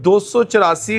284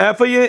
FIA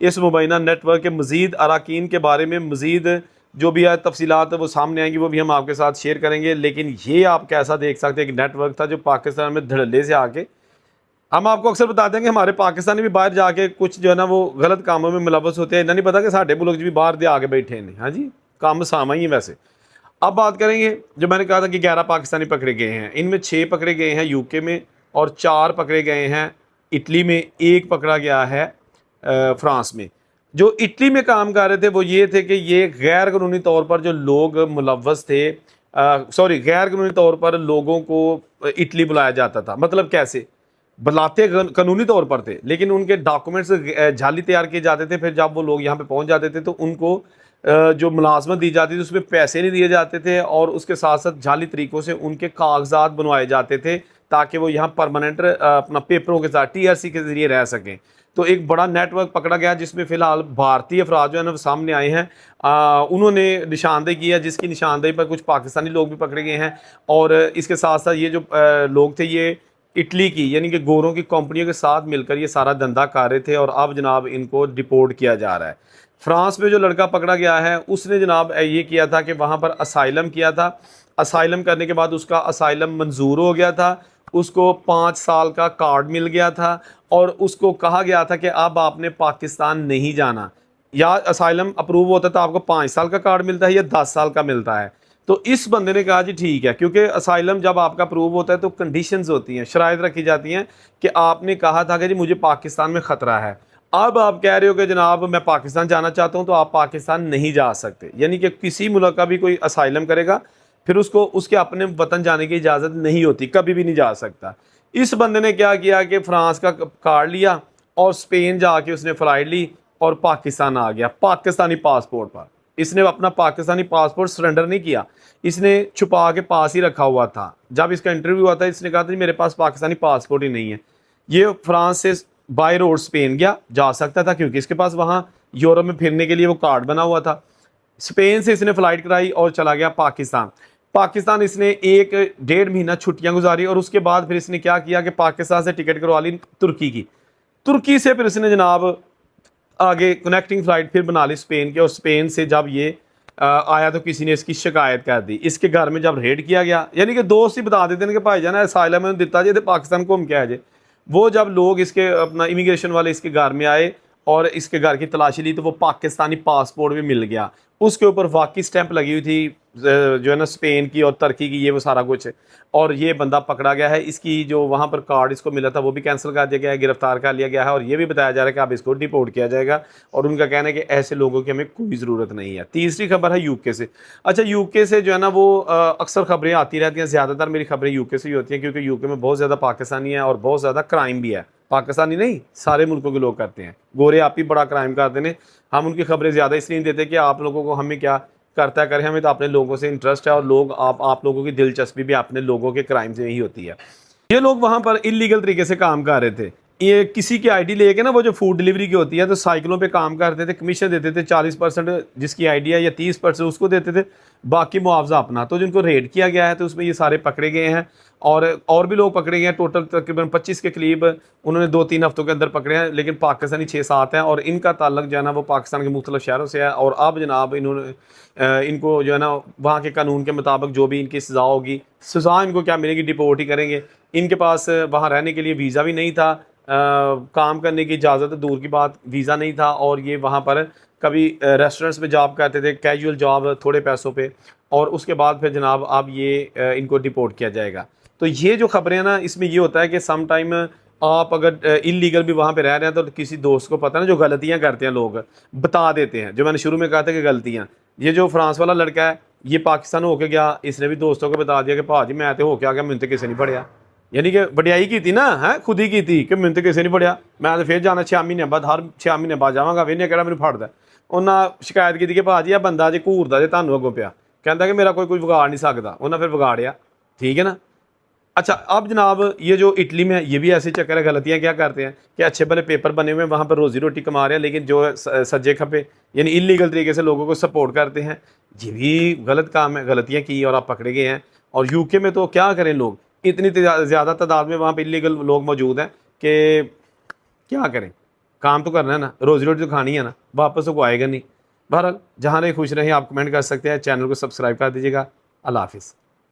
اس مبینہ net work کے مزید اراکین کے بارے میں مزید جو بھی ہے تفصیلات وہ سامنے آئیں گی، وہ بھی ہم آپ کے ساتھ شیئر کریں گے۔ لیکن یہ آپ کیسا دیکھ سکتے ہیں کہ نیٹ ورک تھا جو پاکستان میں دھڑلے سے آ کے، ہم آپ کو اکثر بتاتے ہیں کہ ہمارے پاکستانی بھی باہر جا کے کچھ جو ہے نا وہ غلط کاموں میں ملوث ہوتے ہیں، نہیں پتا کہ ساڈے ملک بھی باہر دے آگے بیٹھے ہیں۔ ہاں جی، کام ساما ہی ہے ویسے۔ اب بات کریں گے، جو میں نے کہا تھا کہ 11 پاکستانی پکڑے گئے ہیں، ان میں 6 پکڑے گئے ہیں یو کے میں اور 4 پکڑے گئے ہیں اٹلی میں، 1 پکڑا گیا ہے فرانس میں۔ جو اٹلی میں کام کر رہے تھے وہ یہ تھے کہ یہ غیر قانونی طور پر جو لوگ ملوث تھے، غیر قانونی طور پر لوگوں کو اٹلی بلایا جاتا تھا۔ مطلب کیسے بلاتے قانونی طور پر تھے، لیکن ان کے ڈاکومنٹس جعلی تیار کیے جاتے تھے۔ پھر جب وہ لوگ یہاں پہ پہنچ جاتے تھے تو ان کو جو ملازمت دی جاتی تھی اس میں پیسے نہیں دیے جاتے تھے، اور اس کے ساتھ ساتھ جعلی طریقوں سے ان کے کاغذات بنوائے جاتے تھے تاکہ وہ یہاں پرماننٹ اپنا پیپروں کے ساتھ TRC کے ذریعے رہ سکیں۔ تو ایک بڑا نیٹ ورک پکڑا گیا جس میں فی الحال بھارتی افراد جو ہے نا وہ سامنے آئے ہیں، انہوں نے نشاندہی کی ہے، جس کی نشاندہی پر کچھ پاکستانی لوگ بھی پکڑے گئے ہیں۔ اور اس کے ساتھ ساتھ یہ جو لوگ تھے یہ اٹلی کی یعنی کہ گوروں کی کمپنیوں کے ساتھ مل کر یہ سارا دھندا کر رہے تھے، اور اب جناب ان کو ڈیپورٹ کیا جا رہا ہے۔ فرانس میں جو لڑکا پکڑا گیا ہے اس نے جناب یہ کیا تھا کہ وہاں پر اسائلم کیا تھا، اسائلم کرنے کے بعد اس کا اسائلم منظور ہو گیا تھا، اس کو 5 سال کا کارڈ مل گیا تھا، اور اس کو کہا گیا تھا کہ اب آپ نے پاکستان نہیں جانا۔ یا اسائلم اپروو ہوتا تو آپ کو 5 سال کا کارڈ ملتا ہے یا 10 سال کا ملتا ہے۔ تو اس بندے نے کہا جی ٹھیک ہے، کیونکہ اسائلم جب آپ کا اپروو ہوتا ہے تو کنڈیشنز ہوتی ہیں، شرائط رکھی جاتی ہیں کہ آپ نے کہا تھا کہ جی مجھے پاکستان میں خطرہ ہے، اب آپ کہہ رہے ہو کہ جناب میں پاکستان جانا چاہتا ہوں، تو آپ پاکستان نہیں جا سکتے۔ یعنی کہ کسی ملک کا بھی کوئی اسائلم کرے گا پھر اس کو اس کے اپنے وطن جانے کی اجازت نہیں ہوتی، کبھی بھی نہیں جا سکتا۔ اس بندے نے کیا کیا کہ فرانس کا کارڈ لیا اور اسپین جا کے اس نے فلائٹ لی اور پاکستان آ گیا پاکستانی پاسپورٹ پر۔ اس نے اپنا پاکستانی پاسپورٹ سرنڈر نہیں کیا، اس نے چھپا کے پاس ہی رکھا ہوا تھا۔ جب اس کا انٹرویو ہوا تھا اس نے کہا تھا میرے پاس پاکستانی پاسپورٹ ہی نہیں ہے۔ یہ فرانس سے بائی روڈ اسپین گیا، جا سکتا تھا کیونکہ اس کے پاس وہاں یورپ میں پھرنے کے لیے وہ کارڈ بنا ہوا تھا۔ اسپین سے اس نے فلائٹ کرائی اور چلا گیا پاکستان اس نے 1.5 مہینہ چھٹیاں گزاری، اور اس کے بعد پھر اس نے کیا کیا کہ پاکستان سے ٹکٹ کروا لی ترکی سے، پھر اس نے جناب آگے کنیکٹنگ فلائٹ پھر بنا لی اسپین کی، اور اسپین سے جب یہ آیا تو کسی نے اس کی شکایت کر دی۔ اس کے گھر میں جب ریڈ کیا گیا، یعنی کہ دوست ہی بتا دیتے ہیں کہ بھائی جانا اسائلم میں دیتا جائے پاکستان کو ہم کیا جائے، وہ جب لوگ اس کے اپنا امیگریشن والے اس کے گھر میں آئے اور اس کے گھر کی تلاشی لی تو وہ پاکستانی پاسپورٹ بھی مل گیا، اس کے اوپر واقعی سٹیمپ لگی ہوئی تھی جو ہے نا اسپین کی اور ترکی کی، یہ وہ سارا کچھ، اور یہ بندہ پکڑا گیا ہے۔ اس کی جو وہاں پر کارڈ اس کو ملا تھا وہ بھی کینسل کر دیا گیا ہے، گرفتار کر لیا گیا ہے، اور یہ بھی بتایا جا رہا ہے کہ اب اس کو ڈیپورٹ کیا جائے گا، اور ان کا کہنا ہے کہ ایسے لوگوں کی ہمیں کوئی ضرورت نہیں ہے۔ تیسری خبر ہے یو کے سے۔ اچھا، یو کے سے جو ہے نا وہ اکثر خبریں آتی رہتی ہیں، زیادہ تر میری خبریں یو کے سے ہی ہوتی ہیں، کیونکہ یو کے میں بہت زیادہ پاکستانی ہیں اور بہت زیادہ کرائم بھی ہے۔ پاکستانی نہیں، سارے ملکوں کے لوگ کرتے ہیں، گورے آپ ہی بڑا کرائم کرتے ہیں۔ ہم ان کی خبریں زیادہ اس لیے نہیں دیتے کہ آپ لوگوں کو ہمیں کیا کرتا کریں، ہمیں تو اپنے لوگوں سے انٹرسٹ ہے، اور لوگ آپ لوگوں کی دلچسپی بھی اپنے لوگوں کے کرائم سے ہی ہوتی ہے۔ یہ لوگ وہاں پر انلیگل طریقے سے کام کر رہے تھے، یہ کسی کی آئی ڈی لے کے نا، وہ جو فوڈ ڈلیوری کی ہوتی ہے تو سائیکلوں پہ کام کرتے تھے، کمیشن دیتے تھے 40% جس کی آئی ڈی ہے، یا 30% اس کو دیتے تھے، باقی معاوضہ اپنا۔ تو جن کو ریڈ کیا گیا ہے تو اس میں یہ سارے پکڑے گئے ہیں، اور بھی لوگ پکڑے گئے ہیں، ٹوٹل تقریباً 25 کے قریب انہوں نے 2-3 ہفتوں کے اندر پکڑے ہیں، لیکن پاکستانی 6-7 ہیں، اور ان کا تعلق جو ہے نا وہ پاکستان کے مختلف شہروں سے ہے۔ اور اب جناب ان کو جو ہے نا وہاں کے قانون کے مطابق جو بھی ان کی سزا ہوگی، سزا ان کو کیا ملے گی، ڈیپورٹ ہی کریں گے۔ ان کے پاس وہاں رہنے کے لیے ویزا بھی نہیں تھا، کام کرنے کی اجازت دور کی بات، ویزا نہیں تھا، اور یہ وہاں پر کبھی ریسٹورنٹس میں جاب کرتے تھے، کیجول جاب تھوڑے پیسوں پہ، اور اس کے بعد پھر جناب اب یہ ان کو ڈیپورٹ کیا جائے گا۔ تو یہ جو خبریں ہیں نا، اس میں یہ ہوتا ہے کہ سم ٹائم آپ اگر انلیگل بھی وہاں پہ رہ رہے ہیں تو کسی دوست کو پتہ نا جو غلطیاں کرتے ہیں لوگ بتا دیتے ہیں، جو میں نے شروع میں کہا تھا کہ غلطیاں، یہ جو فرانس والا لڑکا ہے یہ پاکستان ہو کے گیا، اس نے بھی دوستوں کو بتا دیا کہ بھاجی میں تو ہو کے آ گیا، میں تو کسی نہیں پڑھیا، یعنی کہ بڑیائی کی تھی نا، ہے خود ہی کی تھی کہ میں تو کسی نہیں پڑھیا، میں تو پھر جانا 6 مہینے بعد، ہر 6 مہینے بعد جاواں گا، وہنے کہڑا میرے پھڑدا۔ انہاں شکایت کی تھی کہ بھاجی یہ بندہ جی گھوردا جی تانوں اگوں پیا، کہندا کہ میرا کوئی بگاڑ نہیں سکدا، انہاں پھر بگاڑیا، ٹھیک ہے نا۔ اچھا، اب جناب یہ جو اٹلی میں یہ بھی ایسے چکر ہے، غلطیاں کیا کرتے ہیں کہ اچھے بھلے پیپر بنے ہوئے ہیں، وہاں پر روزی روٹی کما رہے ہیں، لیکن جو سجے کھپے یعنی انلیگل طریقے سے لوگوں کو سپورٹ کرتے ہیں، یہ بھی غلط کام ہے، غلطیاں کی اور آپ پکڑے گئے ہیں۔ اور یو کے میں تو کیا کریں لوگ، اتنی زیادہ تعداد میں وہاں پہ انلیگل لوگ موجود ہیں کہ کیا کریں۔ کام تو کرنا ہے نا, روزی روٹی تو کھانی ہے نا, واپس تو کوئی آئے گا نہیں. بہرحال جہاں رہے خوش رہیں, آپ کمنٹ کر سکتے ہیں, چینل کو سبسکرائب کر دیجیے گا. اللہ حافظ.